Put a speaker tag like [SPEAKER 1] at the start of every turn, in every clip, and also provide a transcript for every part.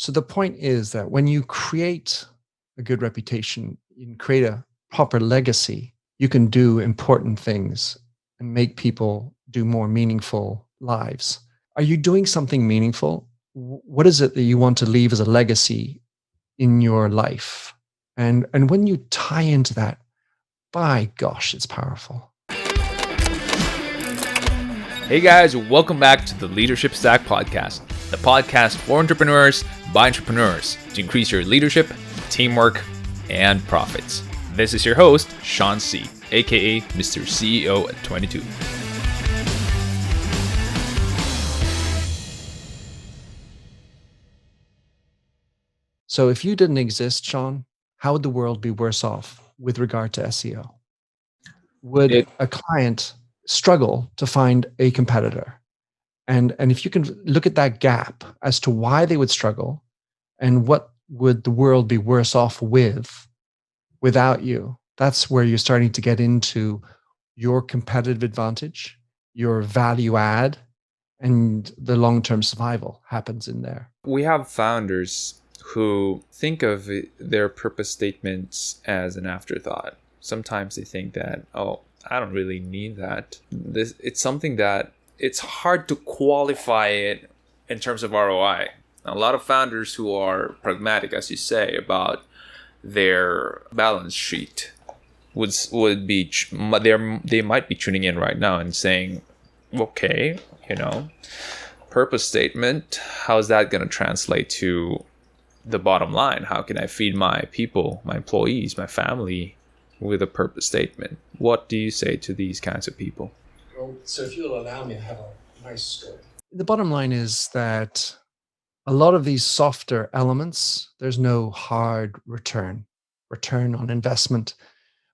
[SPEAKER 1] So the point is that when you create a good reputation, you can create a proper legacy, you can do important things and make people do more meaningful lives. Are you doing something meaningful? What is it that you want to leave as a legacy in your life? And when you tie into that, by gosh, it's powerful.
[SPEAKER 2] Hey guys, welcome back to the Leadership Stack Podcast, the podcast for entrepreneurs by entrepreneurs to increase your leadership, teamwork, and profits. This is your host, Sean C., aka Mr. CEO at 22.
[SPEAKER 1] So if you didn't exist, Sean, how would the world be worse off with regard to SEO? Would a client struggle to find a competitor? And if you can look at that gap as to why they would struggle and what would the world be worse off without you, that's where you're starting to get into your competitive advantage, your value add, and the long-term survival happens in there.
[SPEAKER 3] We have founders who think of their purpose statements as an afterthought. Sometimes they think that, oh, I don't really need that. It's something that it's hard to qualify it in terms of ROI. A lot of founders who are pragmatic, as you say, about their balance sheet would be they might be tuning in right now and saying, okay, purpose statement, how's that going to translate to the bottom line? How can I feed my people, my employees, my family with a purpose statement? What do you say to these kinds of people?
[SPEAKER 4] Well, so if you'll allow me, I have a nice story.
[SPEAKER 1] The bottom line is that a lot of these softer elements, there's no hard return on investment.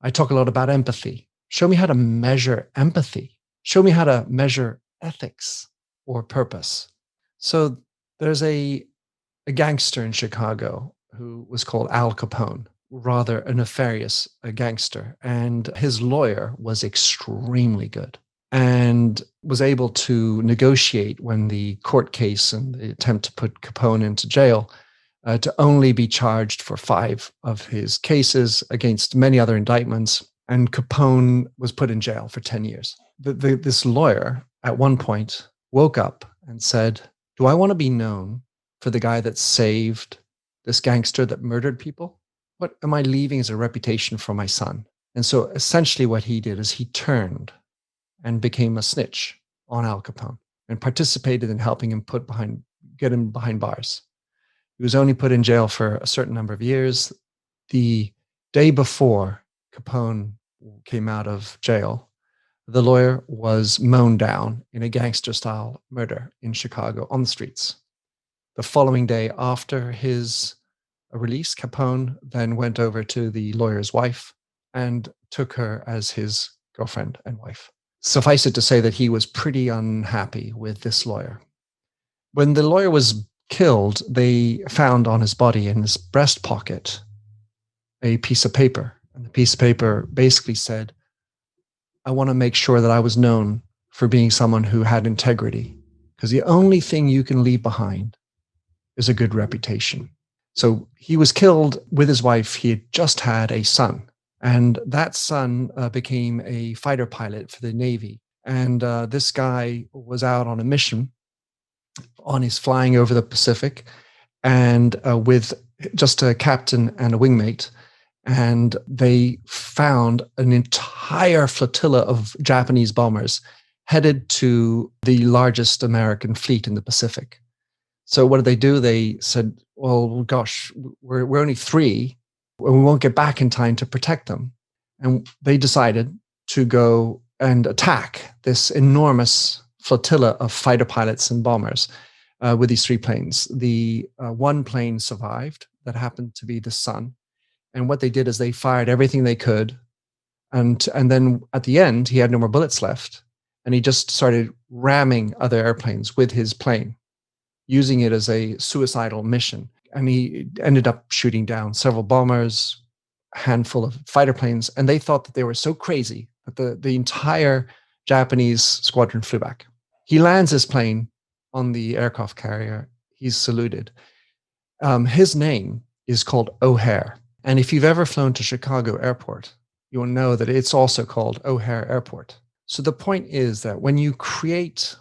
[SPEAKER 1] I talk a lot about empathy. Show me how to measure empathy. Show me how to measure ethics or purpose. So there's a gangster in Chicago who was called Al Capone, rather a nefarious gangster. And his lawyer was extremely good and was able to negotiate when the court case and the attempt to put Capone into jail to only be charged for 5 of his cases against many other indictments. And Capone was put in jail for 10 years. This lawyer at one point woke up and said, do I want to be known for the guy that saved this gangster that murdered people? What am I leaving as a reputation for my son? And so essentially what he did is he turned and became a snitch on Al Capone and participated in helping him get him behind bars. He was only put in jail for a certain number of years. The day before Capone came out of jail, the lawyer was mown down in a gangster-style murder in Chicago on the streets. The following day after his release, Capone then went over to the lawyer's wife and took her as his girlfriend and wife. Suffice it to say that he was pretty unhappy with this lawyer. When the lawyer was killed, they found on his body in his breast pocket a piece of paper. And the piece of paper basically said, I want to make sure that I was known for being someone who had integrity, because the only thing you can leave behind is a good reputation. So he was killed with his wife. He had just had a son, and that son became a fighter pilot for the Navy. And this guy was out on a mission flying over the Pacific, and with just a captain and a wingmate. And they found an entire flotilla of Japanese bombers headed to the largest American fleet in the Pacific. So what did they do? They said, well, gosh, we're only 3, and we won't get back in time to protect them. And they decided to go and attack this enormous flotilla of fighter pilots and bombers with these 3 planes. The one plane survived. That happened to be the son. And what they did is they fired everything they could. And then at the end, he had no more bullets left. And he just started ramming other airplanes with his plane, using it as a suicidal mission. And he ended up shooting down several bombers, a handful of fighter planes. And they thought that they were so crazy that the entire Japanese squadron flew back. He lands his plane on the aircraft carrier. He's saluted. His name is called O'Hare. And if you've ever flown to Chicago Airport, you will know that it's also called O'Hare Airport. So the point is that when you create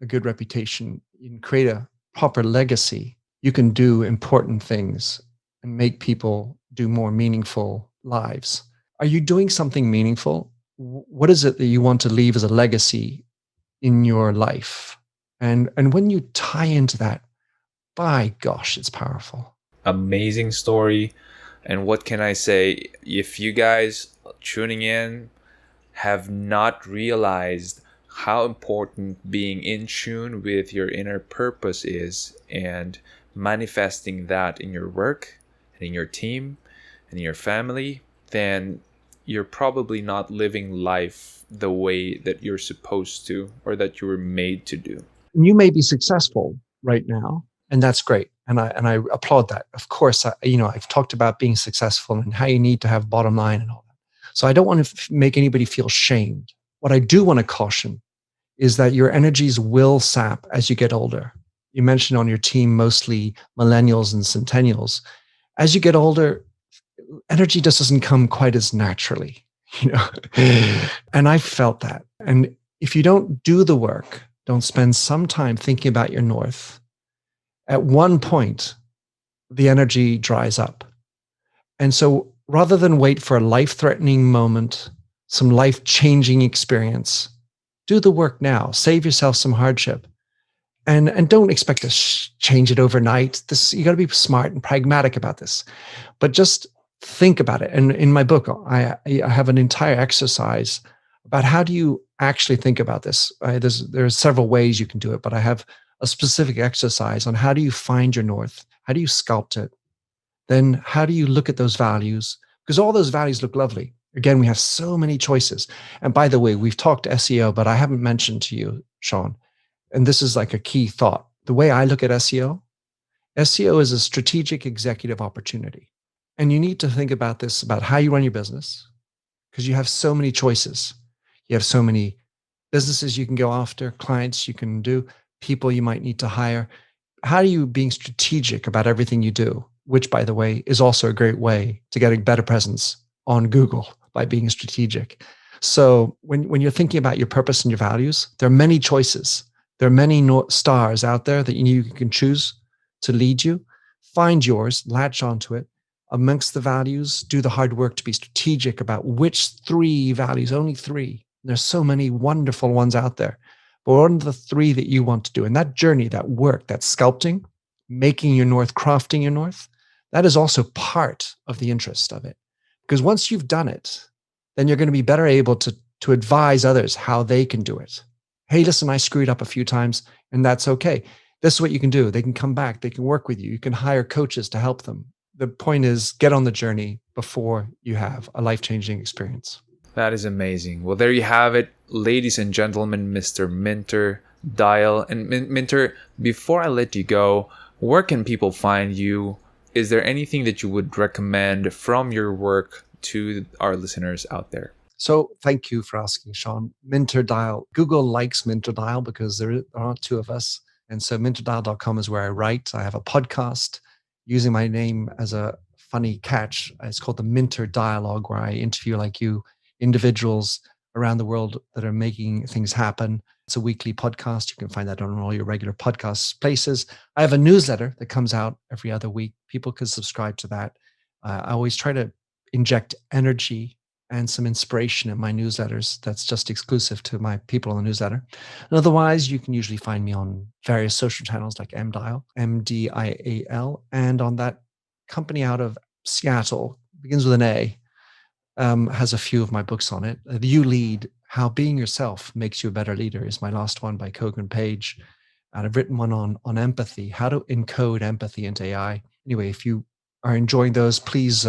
[SPEAKER 1] a good reputation, you can create a proper legacy, you can do important things and make people do more meaningful lives. Are you doing something meaningful? What is it that you want to leave as a legacy in your life? And when you tie into that, by gosh, it's powerful.
[SPEAKER 3] Amazing story. And what can I say? If you guys tuning in have not realized how important being in tune with your inner purpose is and manifesting that in your work and in your team and in your family, then you're probably not living life the way that you're supposed to or that you were made to do.
[SPEAKER 1] You may be successful right now, and that's great. And I applaud that. Of course, I've talked about being successful and how you need to have bottom line and all that. So I don't want to make anybody feel shamed. What I do want to caution is that your energies will sap as you get older. You mentioned on your team mostly millennials and centennials. As you get older, energy just doesn't come quite as naturally, you know. And I felt that. And if you don't do the work, don't spend some time thinking about your north, at one point, the energy dries up. And so rather than wait for a life-threatening moment, some life-changing experience, do the work now. Save yourself some hardship. And don't expect to change it overnight. You got to be smart and pragmatic about this. But just think about it. And in my book, I have an entire exercise about how do you actually think about this. There's several ways you can do it, but I have a specific exercise on how do you find your north? How do you sculpt it? Then how do you look at those values? Because all those values look lovely. Again, we have so many choices. And by the way, we've talked SEO, but I haven't mentioned to you, Sean, and this is like a key thought. The way I look at SEO is a strategic executive opportunity. And you need to think about this, about how you run your business, because you have so many choices. You have so many businesses you can go after, clients you can do, people you might need to hire. How are you being strategic about everything you do? Which, by the way, is also a great way to get a better presence on Google by being strategic. So when you're thinking about your purpose and your values, there are many choices. There are many stars out there that you can choose to lead you. Find yours, latch onto it. Amongst the values, do the hard work to be strategic about which 3 values, only 3. There's so many wonderful ones out there. But what are the 3 that you want to do? And that journey, that work, that sculpting, making your north, crafting your north, that is also part of the interest of it. Because once you've done it, then you're going to be better able to advise others how they can do it. Hey, listen, I screwed up a few times, and that's okay. This is what you can do. They can come back. They can work with you. You can hire coaches to help them. The point is, get on the journey before you have a life-changing experience.
[SPEAKER 3] That is amazing. Well, there you have it, ladies and gentlemen, Mr. Minter Dial. And Minter, before I let you go, where can people find you? Is there anything that you would recommend from your work to our listeners out there?
[SPEAKER 1] So thank you for asking, Sean. Minter Dial. Google likes Minter Dial because there aren't 2 of us. And so minterdial.com is where I write. I have a podcast using my name as a funny catch. It's called the Minter Dialogue, where I interview like you, individuals around the world that are making things happen. It's a weekly podcast. You can find that on all your regular podcast places. I have a newsletter that comes out every other week. People can subscribe to that. I always try to inject energy and some inspiration in my newsletters that's just exclusive to my people on the newsletter. And otherwise, you can usually find me on various social channels like MDial, MDIAL, and on that company out of Seattle, begins with an A, has a few of my books on it. You Lead, How Being Yourself Makes You a Better Leader is my last one by Kogan Page. And I've written one on empathy, how to encode empathy into AI. Anyway, if you are enjoying those, please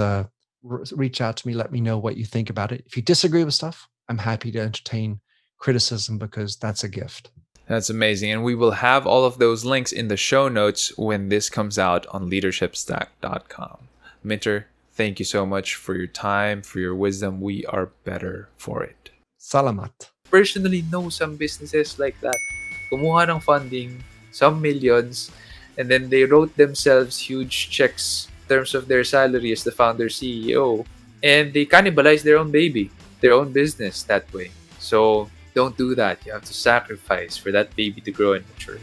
[SPEAKER 1] reach out to me. Let me know what you think about it. If you disagree with stuff, I'm happy to entertain criticism because that's a gift.
[SPEAKER 3] That's amazing. And we will have all of those links in the show notes when this comes out on leadershipstack.com. Minter, thank you so much for your time, for your wisdom. We are better for it.
[SPEAKER 1] Salamat.
[SPEAKER 2] Personally know some businesses like that. Kumuha ng funding, some millions, And then they wrote themselves huge checks in terms of their salary as the founder CEO. And they cannibalized their own baby, their own business that way. So don't do that. You have to sacrifice for that baby to grow and mature.